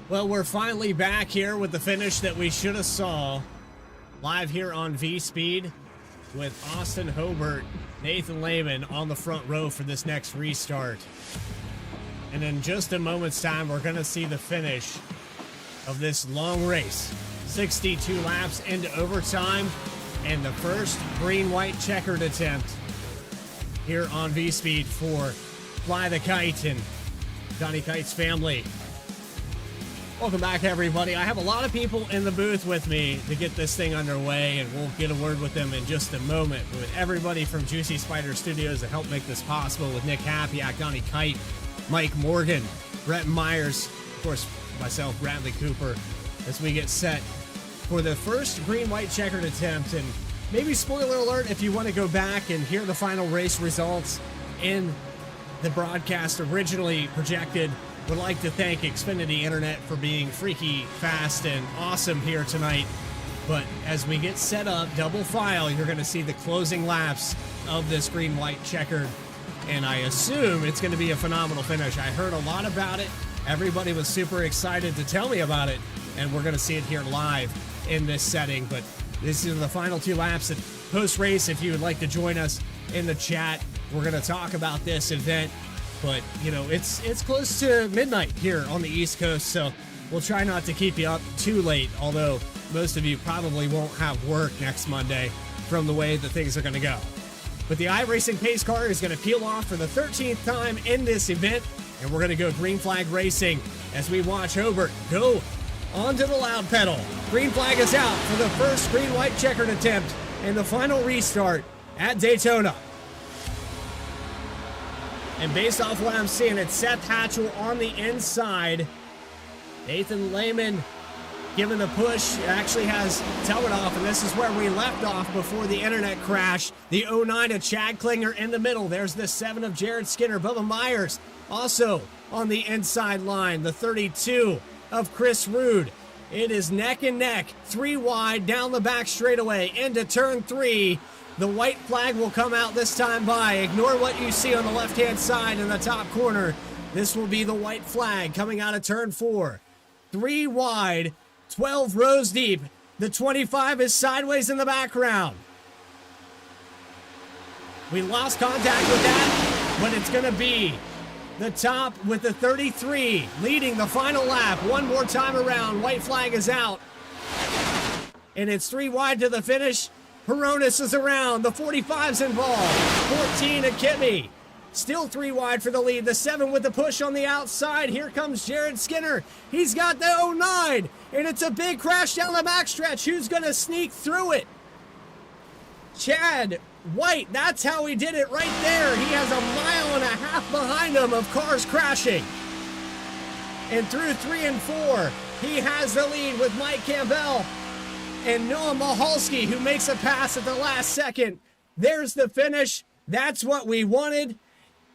Well, we're finally back here with the finish that we should have saw live here on V-Speed with Austin Hobart, Nathan Lehman on the front row for this next restart. And in just a moment's time, we're going to see the finish of this long race. 62 laps into overtime and the first green-white checkered attempt here on V-Speed for Fly the Kite and Johnny Kite's family. Welcome back, everybody. I have a lot of people in the booth with me to get this thing underway, and we'll get a word with them in just a moment. With everybody from Juicy Spider Studios to help make this possible, with Nick Hapiak, Johnny Kite, Mike Morgan, Brett Myers, of course, myself, Bradley Cooper, as we get set for the first green-white checkered attempt. And maybe spoiler alert if you want to go back and hear the final race results in the broadcast originally projected. Would like to thank Xfinity Internet for being freaky, fast, and awesome here tonight. But as we get set up, double file, you're going to see the closing laps of this green-white checkered. And I assume it's going to be a phenomenal finish. I heard a lot about it. Everybody was super excited to tell me about it. And we're going to see it here live in this setting. But this is the final two laps. And post-race, if you would like to join us in the chat, we're going to talk about this event. But, you know, it's close to midnight here on the East Coast, so we'll try not to keep you up too late, although most of you probably won't have work next Monday from the way that things are going to go. But the iRacing pace car is going to peel off for the 13th time in this event, and we're going to go green flag racing as we watch Hobart go onto the loud pedal. Green flag is out for the first green-white checkered attempt and the final restart at Daytona. And based off what I'm seeing, it's Seth Hatchell on the inside. Nathan Lehman giving the push. Actually has Telmanoff, and this is where we left off before the internet crash. The 09 of Chad Klinger in the middle. There's the 7 of Jared Skinner. Bubba Myers also on the inside line. The 32 of Chris Rude. It is neck and neck. 3 wide down the back straightaway into turn 3. The white flag will come out this time by. Ignore what you see on the left-hand side in the top corner. This will be the white flag coming out of turn 4. 3 wide, 12 rows deep. The 25 is sideways in the background. We lost contact with that, but it's going to be the top with the 33 leading the final lap. One more time around. White flag is out. And it's 3 wide to the finish. Hronis is around. The 45's involved. 14 of Kimmy. Still 3 wide for the lead. The 7 with the push on the outside. Here comes Jared Skinner. He's got the 09. And it's a big crash down the backstretch. Who's going to sneak through it? Chad White. That's how he did it right there. He has 1.5 miles behind him of cars crashing. And through 3 and 4, he has the lead with Mike Campbell and Noah Mahalski, who makes a pass at the last second. There's the finish. That's what we wanted.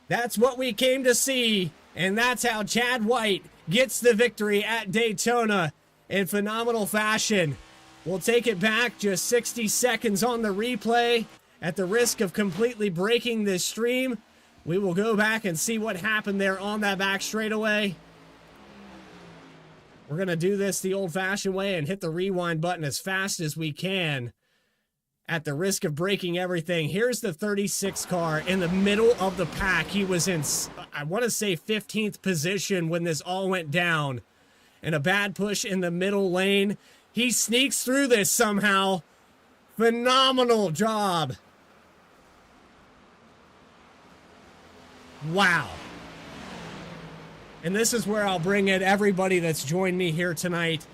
That's what we came to see. And that's how Chad White gets the victory at Daytona in phenomenal fashion. We'll take it back just 60 seconds on the replay. At the risk of completely breaking this stream, we will go back and see what happened there on that back straightaway. We're going to do this the old-fashioned way and hit the rewind button as fast as we can at the risk of breaking everything. Here's the 36 car in the middle of the pack. He was in, I want to say, 15th position when this all went down. And a bad push in the middle lane. He sneaks through this somehow. Phenomenal job. Wow. And this is where I'll bring in everybody that's joined me here tonight.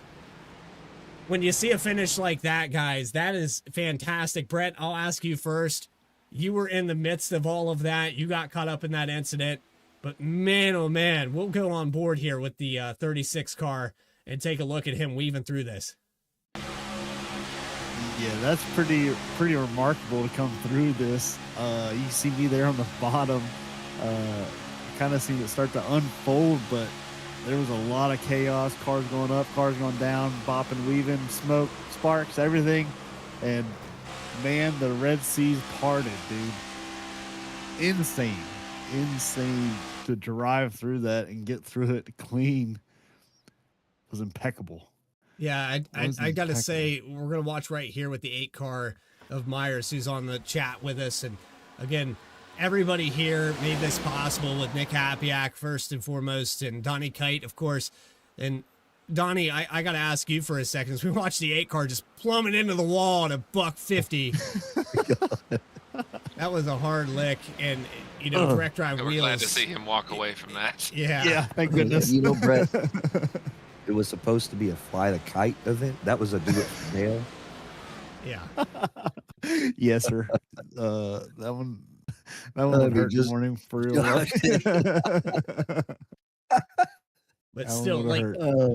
When you see a finish like that, guys, that is fantastic. Brett, I'll ask you first. You were in the midst of all of that. You got caught up in that incident. But man, oh man, we'll go on board here with the 36 car and take a look at him weaving through this. Yeah, that's pretty remarkable to come through this. You see me there on the bottom. Kind of seen it start to unfold, but there was a lot of chaos. Cars going up, cars going down, bopping, weaving, smoke, sparks, everything. And man, the Red Sea's parted, dude. Insane to drive through that and get through it clean. was impeccable. Yeah, I got to say, we're going to watch right here with the 8 car of Myers, who's on the chat with us. And again, everybody here made this possible with Nick Hapiak, first and foremost, and Donnie Kight, of course. And Donnie, I got to ask you for a second. As we watched the 8 car just plummet into the wall at $150. That was a hard lick. And, you know, direct drive wheels. We're glad to see him walk away from that. Yeah. Thank goodness. You know, Brett, it was supposed to be a fly the kite event. That was a do it for Dale. Yeah. Yes, sir. That one would hurt just- the morning for real. But still, like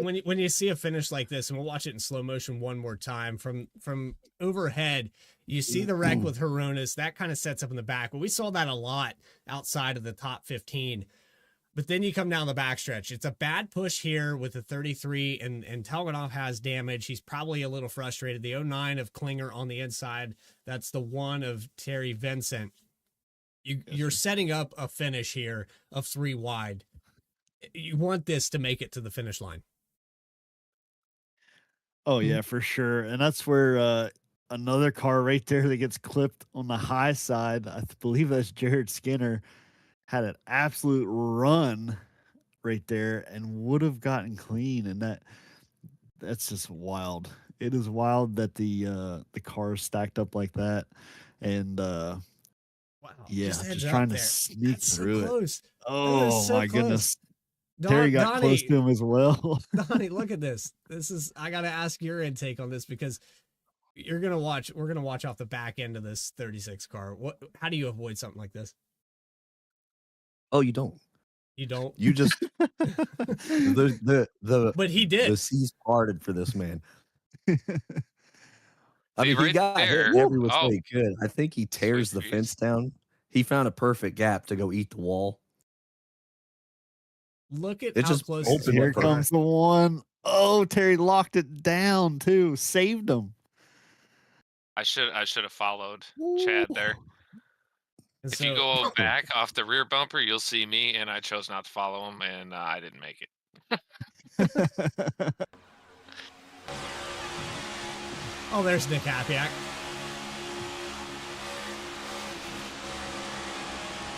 when you see a finish like this, and we'll watch it in slow motion one more time from overhead, you see the wreck with Hronis. That kind of sets up in the back. But we saw that a lot outside of the top 15. But then you come down the backstretch. It's a bad push here with the 33, and Telganov has damage. He's probably a little frustrated. The 09 of Klinger on the inside. That's the 1 of Terry Vincent. You're setting up a finish here of 3 wide. You want this to make it to the finish line. Oh yeah, for sure. And that's where another car right there that gets clipped on the high side, I believe that's Jared Skinner, had an absolute run right there and would have gotten clean. And that's just wild. It is wild that the cars stacked up like that. And wow. Yeah, just trying to sneak through it. Oh my goodness. Terry got close to him as well. Donnie, look at this. I got to ask your intake on this, because we're going to watch off the back end of this 36 car. How do you avoid something like this? Oh, you don't. You don't? You just But he did. The seas parted for this man. I mean, right he got there. hit every which way he could. I think he tears the fence down. He found a perfect gap to go eat the wall. Look at it how just close. Here comes the one. Oh, Terry locked it down too. Saved him. I should have followed Chad there. If you go back off the rear bumper, you'll see me, and I chose not to follow him, and I didn't make it. Oh, there's Nick Hapiak.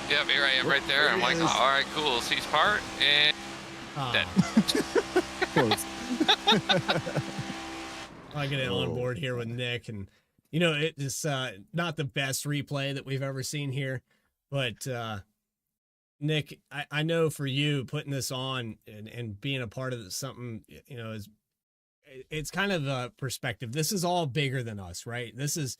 Yep, here I am right there. I'm like, oh, all right, cool. Seas part, and dead. Close. I get it on board here with Nick, and you know, it's not the best replay that we've ever seen here, but Nick, I know for you putting this on and being a part of something, you know, it's kind of a perspective. This is all bigger than us, right? This is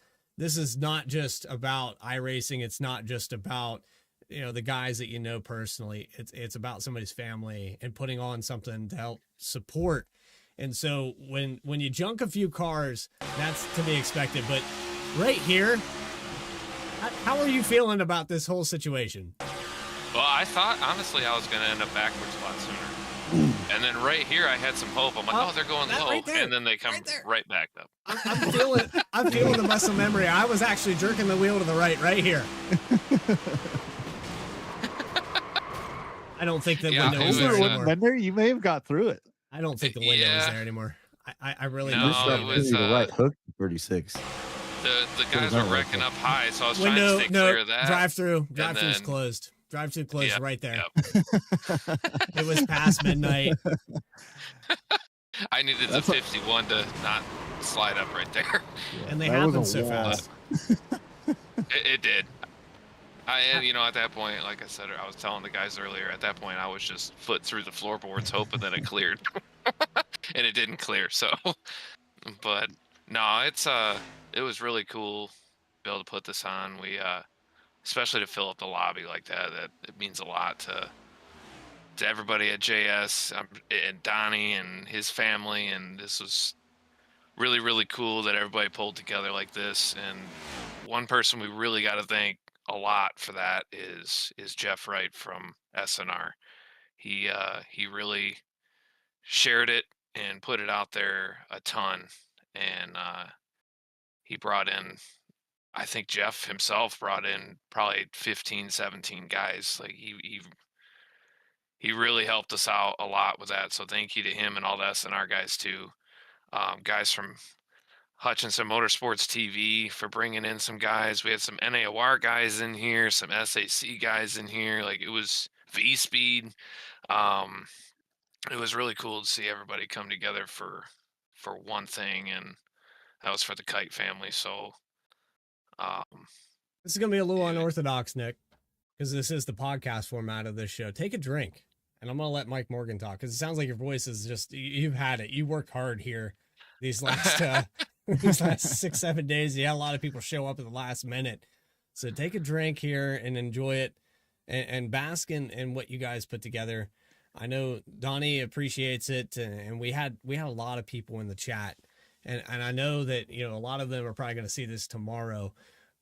not just about iRacing. It's not just about, you know, the guys that you know personally. It's about somebody's family and putting on something to help support. And so when you junk a few cars, that's to be expected. But right here, how are you feeling about this whole situation? Well, I thought, honestly, I was going to end up backwards a lot sooner. And then right here, I had some hope. I'm like, oh, they're going low. Right, and then they come right back up. I'm feeling the muscle memory. I was actually jerking the wheel to the right here. I don't think the window was there anymore. You may have got through it. I don't think the window was there anymore. I really no, it was the right hook 36. The guys were wrecking up high, so I was trying to stay clear of that. Drive-through's closed. Drive-through closed right there. It was past midnight. I needed the 51 to not slide up right there. And they happened so fast. It did. You know, at that point, like I said, I was telling the guys earlier, at that point, I was just foot through the floorboards hoping that it cleared. And it didn't clear, so. But, no, it was really cool to be able to put this on. We, especially to fill up the lobby like that, it means a lot to everybody at JS and Donnie and his family, and this was really, really cool that everybody pulled together like this. And one person we really got to thank a lot for that is Jeff Wright from SNR. He really shared it and put it out there a ton, and he brought in, I think Jeff himself brought in probably 15, 17 guys. Like he really helped us out a lot with that. So thank you to him and all the SNR guys too. Guys from Hutchinson Motorsports TV for bringing in some guys. We had some NAOR guys in here, some SAC guys in here. Like it was V Speed. Um, it was really cool to see everybody come together for one thing, and that was for the Kight family. So This is gonna be a little yeah. unorthodox, Nick, because this is the podcast format of this show. Take a drink, and I'm gonna let Mike Morgan talk because it sounds like your voice is just you've had it. You worked hard here these last these last 6-7 days. You had a lot of people show up at the last minute, so take a drink here and enjoy it, and bask in what you guys put together. I know Donnie appreciates it, and we had a lot of people in the chat, and I know that a lot of them are probably going to see this tomorrow.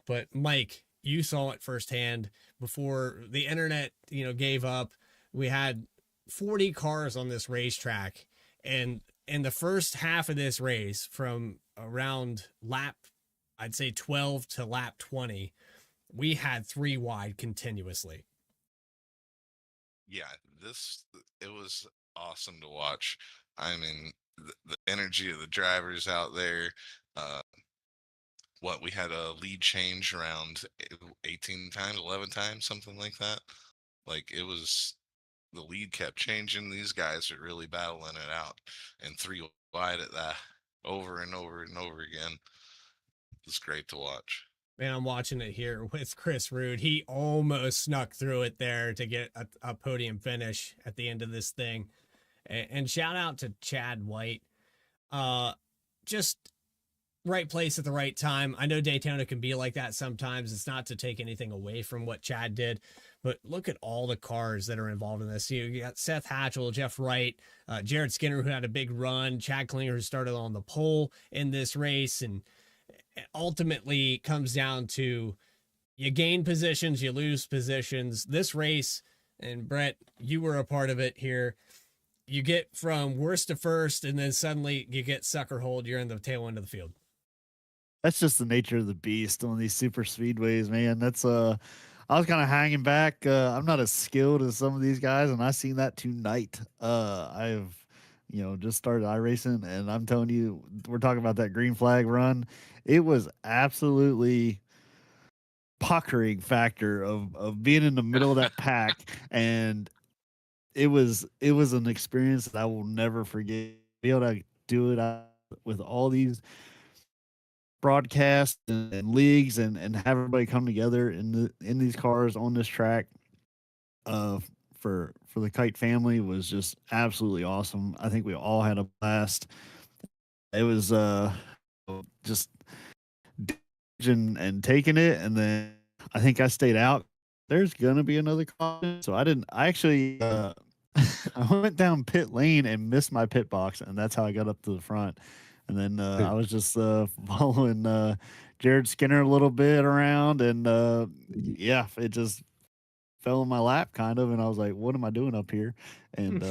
But Mike, you saw it firsthand before the internet, gave up. We had 40 cars on this racetrack, and in the first half of this race, from around lap, I'd say 12 to lap 20, we had 3 wide continuously. Yeah, it was awesome to watch. I mean, the energy of the drivers out there. We had a lead change around 18 times, 11 times, something like that. Like it was, the lead kept changing. These guys are really battling it out, and 3 wide at that over and over and over again. It's great to watch. Man, I'm watching it here with Chris Rude. He almost snuck through it there to get a podium finish at the end of this thing. And shout out to Chad White. Just right place at the right time. I know Daytona can be like that sometimes. It's not to take anything away from what Chad did, but look at all the cars that are involved in this. You got Seth Hatchell, Jeff Wright, Jared Skinner, who had a big run, Chad Klinger, who started on the pole in this race, and ultimately comes down to you gain positions, you lose positions. This race, and Brett, you were a part of it here. You get from worst to first, and then suddenly you get sucker hold. You're in the tail end of the field. That's just the nature of the beast on these super speedways, man. That's I was kind of hanging back. I'm not as skilled as some of these guys, and I seen that tonight. I've just started iRacing, and I'm telling you, we're talking about that green flag run. It was absolutely puckering factor of being in the middle of that pack, and it was an experience that I will never forget. Be able to do it with all these broadcasts and leagues, and have everybody come together in these cars on this track for the Kight family was just absolutely awesome. I think we all had a blast. It was just and taking it, and then I think I stayed out. There's gonna be another caution, so I actually I went down pit lane and missed my pit box, and that's how I got up to the front. And then I was just following Jared Skinner a little bit around, and yeah, it just fell in my lap kind of, and I was like, what am I doing up here? And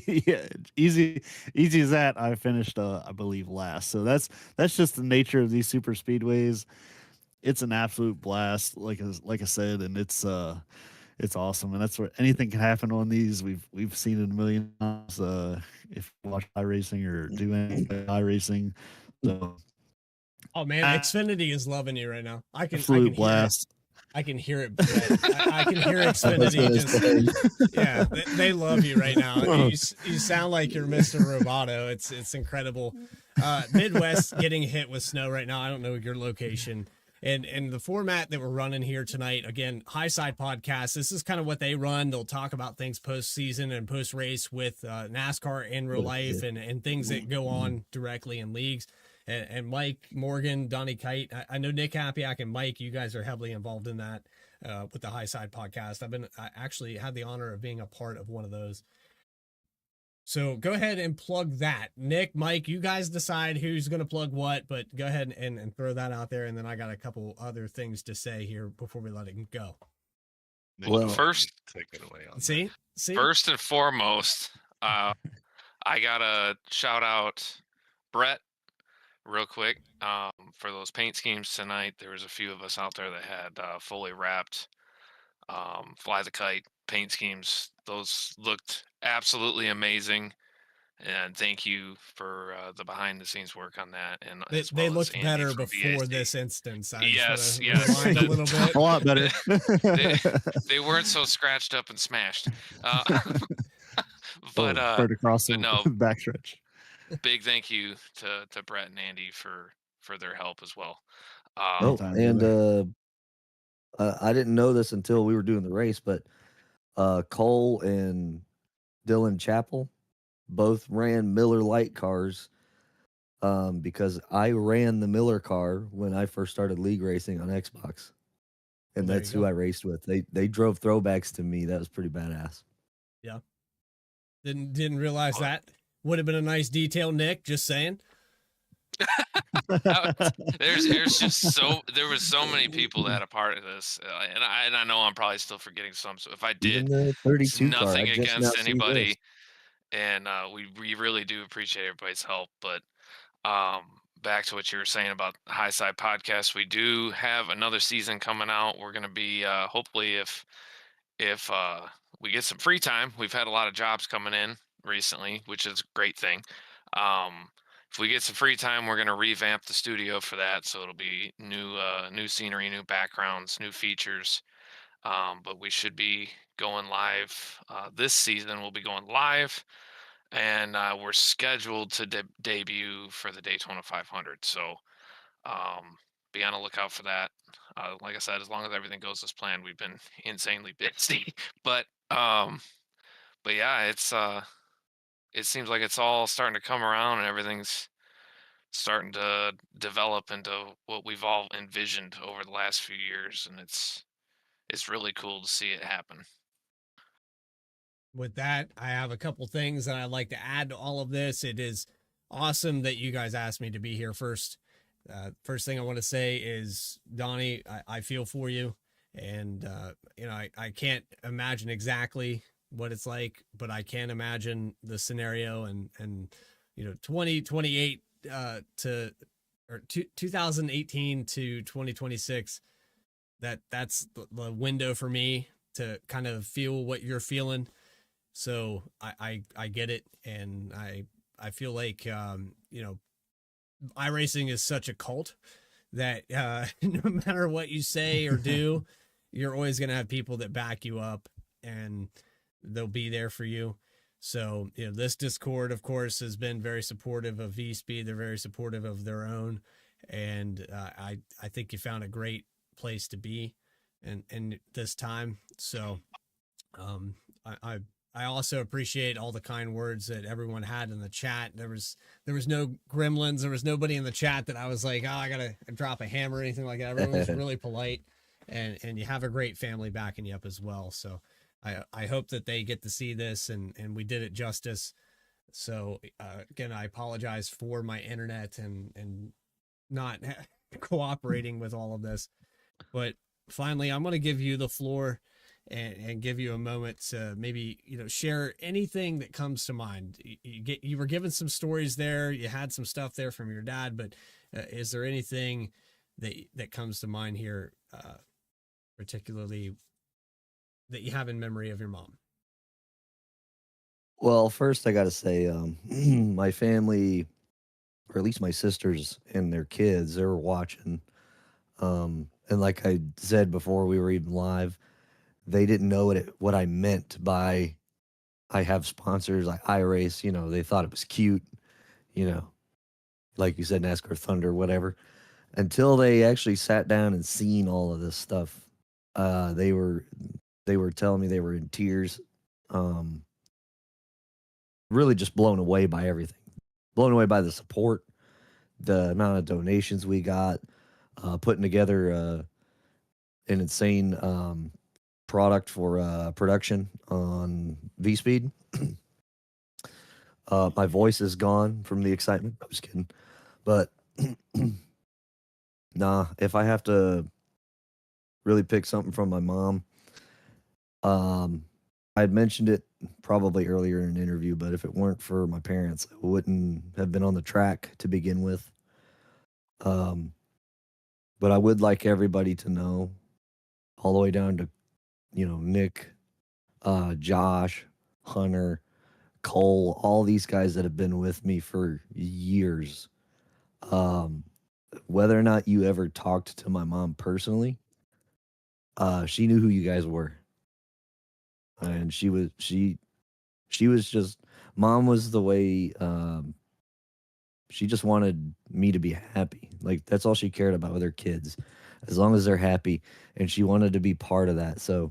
yeah, easy as that, I finished I believe last. So that's just the nature of these super speedways. It's an absolute blast, like I said, and it's awesome, and that's where anything can happen on these. We've seen it a million times if you watch iRacing or do any iRacing. So oh man, Xfinity is loving you right now. I can blast. I can hear it. I can hear Xfinity. Yeah, they love you right now. You sound like you're Mr. Roboto. It's incredible. Midwest getting hit with snow right now. I don't know your location. And the format that we're running here tonight, again, High Side Podcast, this is kind of what they run. They'll talk about things post-season and post-race with NASCAR in real life and things that go on directly in leagues. And Mike Morgan, Donnie Kight, I know Nick Hapiak and Mike, you guys are heavily involved in that with the High Side Podcast. I actually had the honor of being a part of one of those. So go ahead and plug that. Nick, Mike, you guys decide who's going to plug what, but go ahead and throw that out there. And then I got a couple other things to say here before we let it go. Well, first, take it away on see? First and foremost, I got to shout out Brett real quick for those paint schemes tonight. There was a few of us out there that had fully wrapped Fly the Kite paint schemes. Those looked absolutely amazing. And thank you for the behind the scenes work on that, and They, as they well as looked Andy better from before VAC. this instance. I just want Yes, to yes. rewind a little bit. A lot better. they, they weren't so scratched up and smashed. Uh, but Spread across the no, backstretch. big thank you to Brett and Andy for their help as well. Oh, Anytime, and brother. I didn't know this until we were doing the race, but Cole and Dylan Chappell both ran Miller Lite cars because I ran the Miller car when I first started league racing on Xbox, Well, and there that's you who go. I raced with. They drove throwbacks to me. That was pretty badass. Yeah. Didn't realize But that. Would have been a nice detail, Nick. Just saying. there's just there was so many people that had a part of this, and I know I'm probably still forgetting some. So if I Even did, the it's 32 car, I nothing just now against see this. anybody, and we really do appreciate everybody's help. But back to what you were saying about High Side Podcast, we do have another season coming out. We're going to be hopefully if we get some free time. We've had a lot of jobs coming in recently, which is a great thing. If we get some free time, we're going to revamp the studio for that, so it'll be new scenery, new backgrounds, new features. But we should be going live this season. We'll be going live, and we're scheduled to debut for the Daytona 500. So be on the lookout for that. Like I said, as long as everything goes as planned, we've been insanely busy. But but yeah, it seems like it's all starting to come around, and everything's starting to develop into what we've all envisioned over the last few years, and it's really cool to see it happen. With that, I have a couple things that I'd like to add to all of this. It is awesome that you guys asked me to be here first. First thing I want to say is, Donnie, I feel for you. And, I can't imagine exactly what it's like, but I can imagine the scenario and 2028 or 2018 to 2026. That's the window for me to kind of feel what you're feeling. So I get it, and I feel like iRacing is such a cult that no matter what you say or do, you're always gonna have people that back you up, and they'll be there for you. So this Discord, of course, has been very supportive of VSpeed. They're very supportive of their own, and I think you found a great place to be, and this time. So I I also appreciate all the kind words that everyone had in the chat. There was no gremlins. There was nobody in the chat that I was like, oh, I gotta drop a hammer or anything like that. Everyone was really polite, and you have a great family backing you up as well. So I hope that they get to see this, and we did it justice. So again, I apologize for my internet and not cooperating with all of this, but finally, I'm going to give you the floor and give you a moment to maybe share anything that comes to mind. You were given some stories there, you had some stuff there from your dad, but is there anything that comes to mind here, particularly that you have in memory of your mom? Well, first I got to say, my family, or at least my sisters and their kids, they were watching. And like I said before we were even live, they didn't know what I meant by I have sponsors like iRace. They thought it was cute, you know, like you said, NASCAR Thunder, whatever. Until they actually sat down and seen all of this stuff, they were telling me they were in tears, um, really just blown away by everything, blown away by the support, the amount of donations we got, putting together an insane product for production on VSpeed. My voice is gone from the excitement. I was kidding, but nah. If I have to really pick something from my mom, I'd mentioned it probably earlier in an interview, but if it weren't for my parents, I wouldn't have been on the track to begin with. But I would like everybody to know, all the way down to Nick, Josh, Hunter, Cole, all these guys that have been with me for years. Um, whether or not you ever talked to my mom personally, she knew who you guys were, and she was just mom was the way. She just wanted me to be happy. Like that's all she cared about with her kids, as long as they're happy, and she wanted to be part of that. So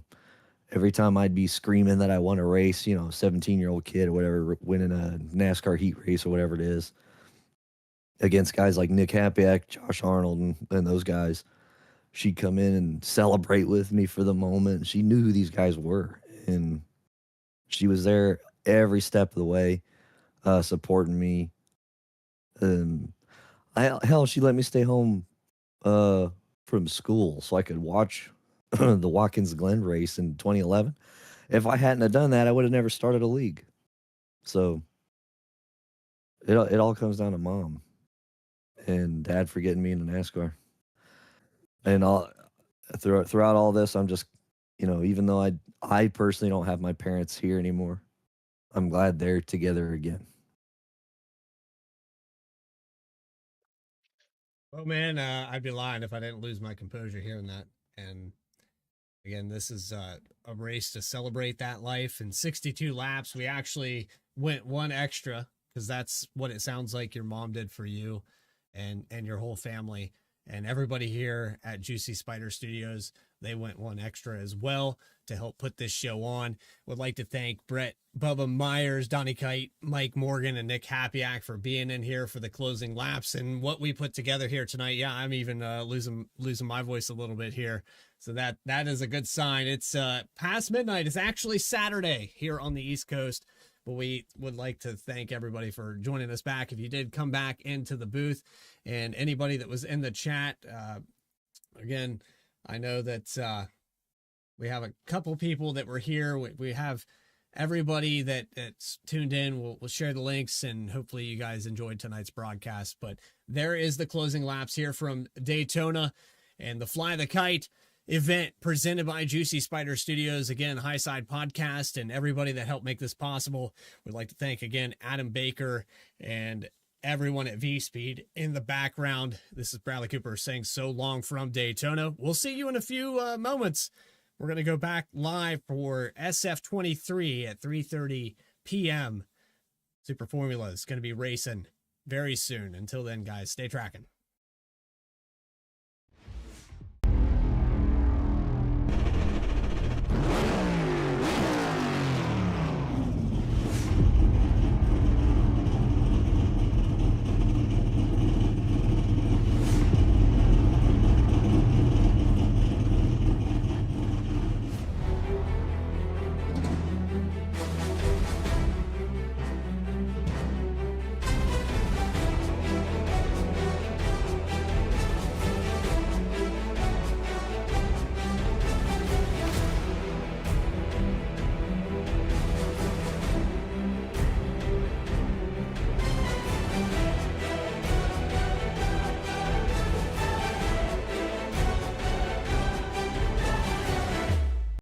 every time I'd be screaming that I won a race, 17-year-old kid or whatever, winning a NASCAR heat race or whatever it is, against guys like Nick Hapiak, Josh Arnold, and those guys, she'd come in and celebrate with me for the moment. She knew who these guys were, and she was there every step of the way, supporting me. And hell, she let me stay home uh, from school so I could watch the Watkins Glen race in 2011. If I hadn't have done that, I would have never started a league. So it all comes down to mom and dad for getting me into NASCAR. And throughout all this, I'm just, even though I personally don't have my parents here anymore, I'm glad they're together again. Oh man, I'd be lying if I didn't lose my composure hearing that. And again, this is a race to celebrate that life. In 62 laps, we actually went one extra because that's what it sounds like your mom did for you and your whole family. And everybody here at Juicy Spider Studios, they went one extra as well to help put this show on. Would like to thank Brett, Bubba Myers, Donnie Kite, Mike Morgan, and Nick Hapiak for being in here for the closing laps and what we put together here tonight. Yeah, I'm even losing my voice a little bit here. So that is a good sign. It's past midnight. It's actually Saturday here on the East Coast. But we would like to thank everybody for joining us back. If you did come back into the booth and anybody that was in the chat, again, I know that we have a couple people that were here. We have everybody that's tuned in. We'll share the links and hopefully you guys enjoyed tonight's broadcast. But there is the closing laps here from Daytona and the Fly the Kite event presented by Juicy Spider Studios. Again, Highside Podcast and everybody that helped make this possible. We'd like to thank again Adam Baker and everyone at V Speed in the background. This is Bradley Cooper saying so long from Daytona. We'll see you in a few moments. We're going to go back live for SF23 at 3:30 p.m. Super Formula is going to be racing very soon. Until then, guys, stay tracking.